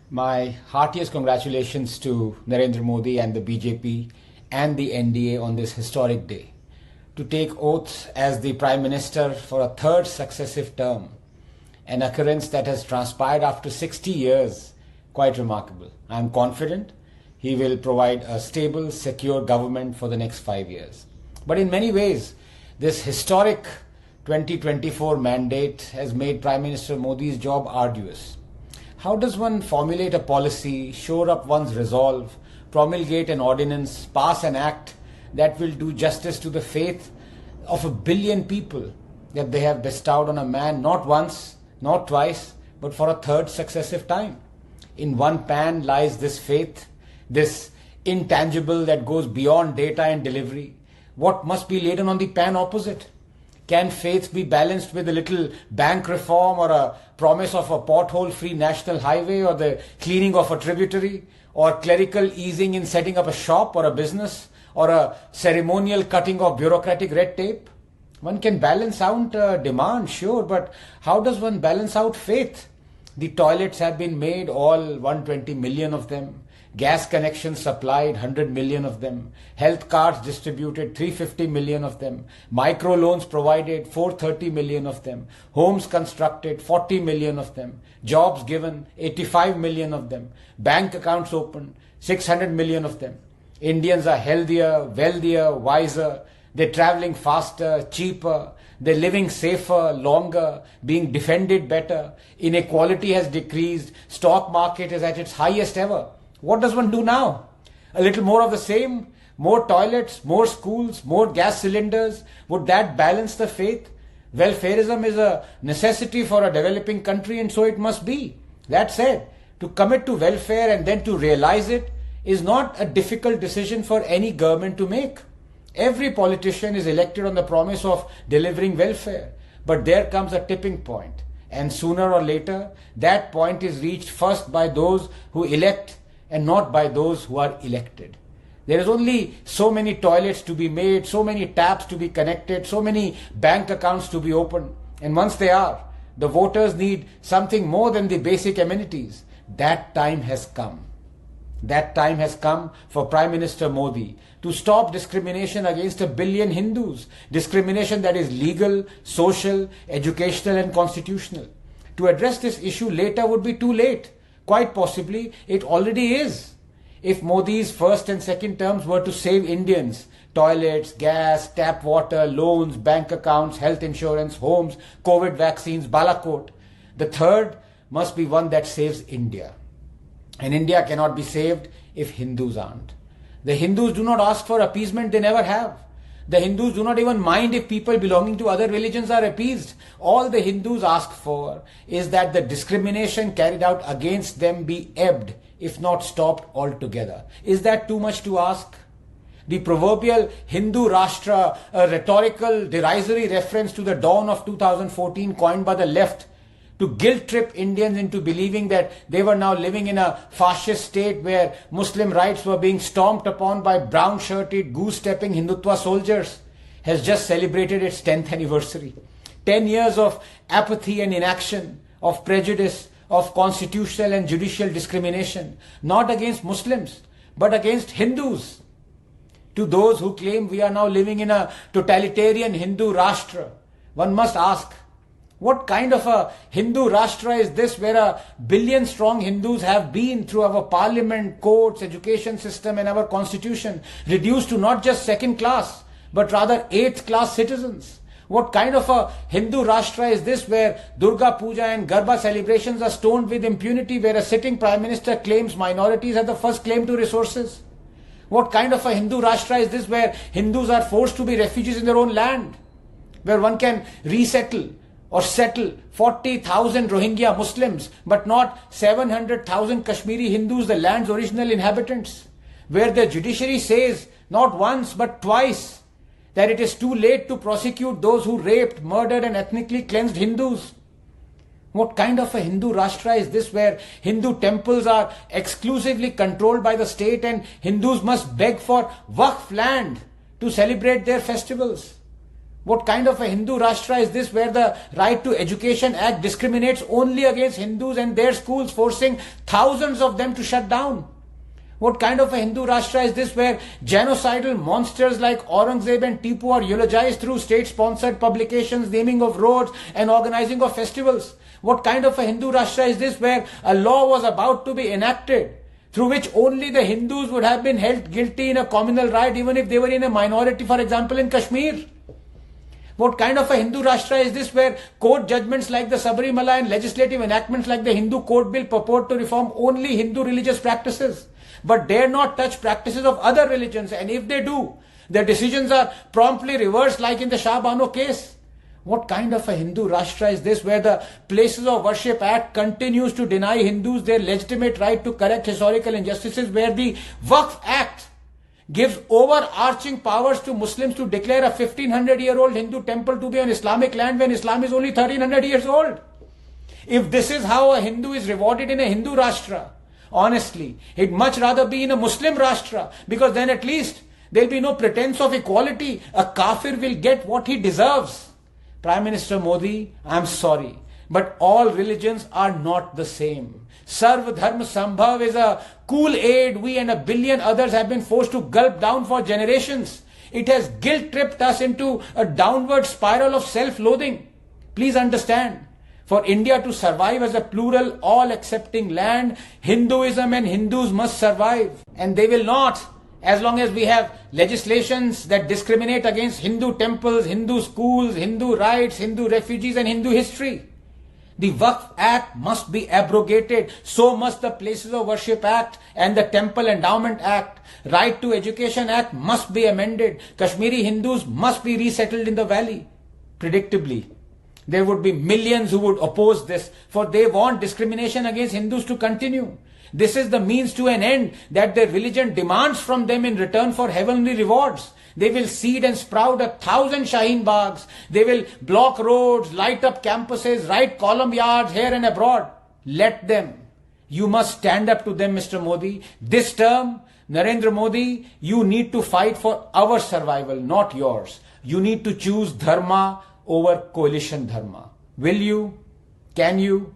My heartiest congratulations to Narendra Modi and the BJP and the NDA on this historic day. To take oath as the Prime Minister for a third successive term, an occurrence that has transpired after 60 years, quite remarkable. I am confident he will provide a stable, secure government for the next 5 years. But in many ways, this historic 2024 mandate has made Prime Minister Modi's job arduous. How does one formulate a policy, shore up one's resolve, promulgate an ordinance, pass an act that will do justice to the faith of 1 billion people that they have bestowed on a man not once, not twice, but for a third successive time? In one pan lies this faith, this intangible that goes beyond data and delivery. What must be laden on the pan opposite? Can faith be balanced with a little bank reform or a promise of a pothole-free national highway or the cleaning of a tributary or clerical easing in setting up a shop or a business or a ceremonial cutting of bureaucratic red tape? One can balance out demand, sure, but how does one balance out faith? The toilets have been made, all 120 million of them. Gas connections supplied, 100 million of them. Health cards distributed, 350 million of them. Micro loans provided, 430 million of them. Homes constructed, 40 million of them. Jobs given, 85 million of them. Bank accounts opened, 600 million of them. Indians are healthier, wealthier, wiser. They're traveling faster, cheaper. They're living safer, longer, being defended better. Inequality has decreased. Stock market is at its highest ever. What does one do now? A little more of the same? More toilets, more schools, more gas cylinders? Would that balance the faith? Welfarism is a necessity for a developing country, and so it must be. That said, to commit to welfare and then to realize it is not a difficult decision for any government to make. Every politician is elected on the promise of delivering welfare. But there comes a tipping point, and sooner or later, that point is reached first by those who elect and not by those who are elected. There is only so many toilets to be made, so many taps to be connected, so many bank accounts to be opened. And once they are, the voters need something more than the basic amenities. That time has come. That time has come for Prime Minister Modi to stop discrimination against 1 billion Hindus, discrimination that is legal, social, educational and constitutional. To address this issue later would be too late. Quite possibly, it already is. If Modi's first and second terms were to save Indians, toilets, gas, tap water, loans, bank accounts, health insurance, homes, COVID vaccines, Balakot, the third must be one that saves India. And India cannot be saved if Hindus aren't. The Hindus do not ask for appeasement, they never have. The Hindus do not even mind if people belonging to other religions are appeased. All the Hindus ask for is that the discrimination carried out against them be ebbed, if not stopped altogether. Is that too much to ask? The proverbial Hindu Rashtra, a rhetorical, derisory reference to the dawn of 2014 coined by the left to guilt-trip Indians into believing that they were now living in a fascist state where Muslim rights were being stomped upon by brown-shirted, goose-stepping Hindutva soldiers, has just celebrated its 10th anniversary. 10 years of apathy and inaction, of prejudice, of constitutional and judicial discrimination, not against Muslims, but against Hindus. To those who claim we are now living in a totalitarian Hindu Rashtra, one must ask, what kind of a Hindu Rashtra is this where 1 billion strong Hindus have been through our parliament, courts, education system and our constitution reduced to not just second class but rather 8th class citizens? What kind of a Hindu Rashtra is this where Durga Puja and Garba celebrations are stoned with impunity, where a sitting Prime Minister claims minorities have the first claim to resources? What kind of a Hindu Rashtra is this where Hindus are forced to be refugees in their own land, where one can resettle or settle 40,000 Rohingya Muslims, but not 700,000 Kashmiri Hindus, the land's original inhabitants, where the judiciary says not once but twice that it is too late to prosecute those who raped, murdered and ethnically cleansed Hindus? What kind of a Hindu Rashtra is this where Hindu temples are exclusively controlled by the state and Hindus must beg for Waqf land to celebrate their festivals? What kind of a Hindu Rashtra is this where the Right to Education Act discriminates only against Hindus and their schools, forcing thousands of them to shut down? What kind of a Hindu Rashtra is this where genocidal monsters like Aurangzeb and Tipu are eulogized through state-sponsored publications, naming of roads and organizing of festivals? What kind of a Hindu Rashtra is this where a law was about to be enacted through which only the Hindus would have been held guilty in a communal riot even if they were in a minority, for example in Kashmir? What kind of a Hindu Rashtra is this where court judgments like the Sabarimala and legislative enactments like the Hindu Code Bill purport to reform only Hindu religious practices, but dare not touch practices of other religions, and if they do, their decisions are promptly reversed like in the Shah Bano case? What kind of a Hindu Rashtra is this where the Places of Worship Act continues to deny Hindus their legitimate right to correct historical injustices, where the Waqf Act gives overarching powers to Muslims to declare a 1500-year-old Hindu temple to be on Islamic land when Islam is only 1300 years old? If this is how a Hindu is rewarded in a Hindu Rashtra, honestly, he'd much rather be in a Muslim Rashtra, because then at least there'll be no pretense of equality. A kafir will get what he deserves. Prime Minister Modi, I'm sorry, but all religions are not the same. Sarv Dharma Sambhav is a cool aid we and a billion others have been forced to gulp down for generations. It has guilt-tripped us into a downward spiral of self-loathing. Please understand, for India to survive as a plural, all-accepting land, Hinduism and Hindus must survive. And they will not, as long as we have legislations that discriminate against Hindu temples, Hindu schools, Hindu rights, Hindu refugees and Hindu history. The Waqf Act must be abrogated. So must the Places of Worship Act and the Temple Endowment Act. Right to Education Act must be amended. Kashmiri Hindus must be resettled in the valley. Predictably, there would be millions who would oppose this, for they want discrimination against Hindus to continue. This is the means to an end that their religion demands from them in return for heavenly rewards. They will seed and sprout 1,000 Shaheen Baghs. They will block roads, light up campuses, write column yards here and abroad. Let them. You must stand up to them, Mr. Modi. This term, Narendra Modi, you need to fight for our survival, not yours. You need to choose dharma over coalition dharma. Will you? Can you?